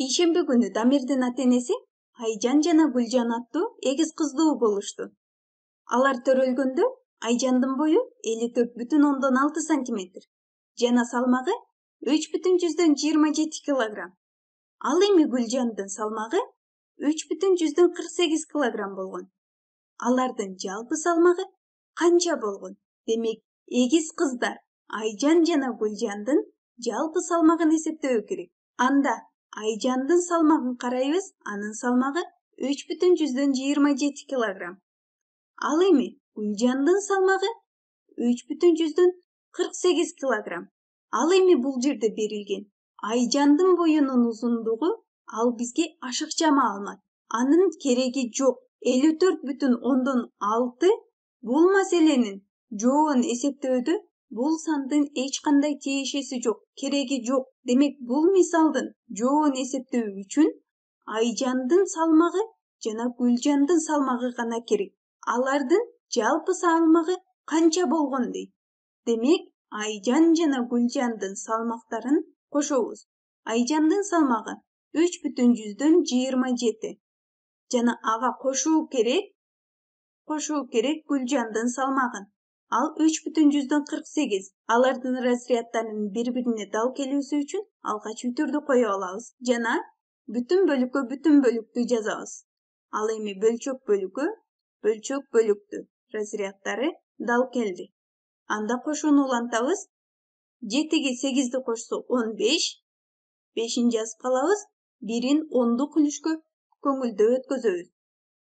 Ишемби күнү Дамирдин ата-энеси Айжан жана Гүлжан аттуу эгиз кыздуу болушту. Алар төрөлгөндө Айжандын бою 54,6 сантиметр жана салмагы 3,27 килограмм. Ал эми Гүлжандын салмагы 3,48 килограмм болгон. Алардын жалпы салмагы канча болгон? Демек, эгиз кыздар Айжан жана Гүлжандын жалпы салмагын эсептөө керек. Анда Айжандын салмагын карайбыз, анын салмагы 3,27 килограмм. Ал эми Гүлжандын салмагы 3,48 килограмм. Ал эми бул жерде берилген Айжандын боюнун узундугу ал бизге ашыкча маалымат. Анын кереги жок. 54,6 бул маселенин жообун эсептөөдө бул сандын эч кандай тиешеси жок, кереги жок. Демек, бул мисалдын жообун эсептөө үчүн Айжандын салмагы жана Гүлжандын салмагы гана керек. Алардын жалпы салмагы канча болгон дейт. Демек, Айжан жана Гүлжандын салмактарын кошобуз. Айжандын салмагы 3,27 жана ага кошуу керек Гүлжандын салмагын. Ал 3,48. Алардын разряддарынын бири-бирине дал келүүсү үчүн алгач үтүрдү коё алабыз жана бүтүн бөлүккө бүтүн бөлүктү жазабыз. Ал эми бөлчөк бөлүктү разряддары дал келди. Анда кошууну улантабыз. 7ге 8ди кошсо 15, 5-ин жазып калабыз, 1-ин 10ду күлүшкө көңүлдөө өткөзөбүз.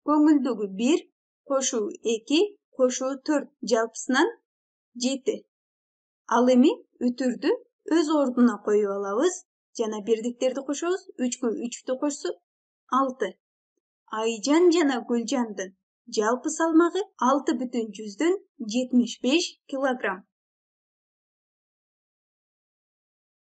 Көңүлдөгү 1 кошуу 2 кошуу 4 жалпысынан 7. Ал эми үтүрдү өз ордуна коюп алабыз жана бирдиктерди кошобуз. 3гө 3тү кошсок 6. Айжан жана Гүлжандын жалпы салмагы 6,75 килограмм.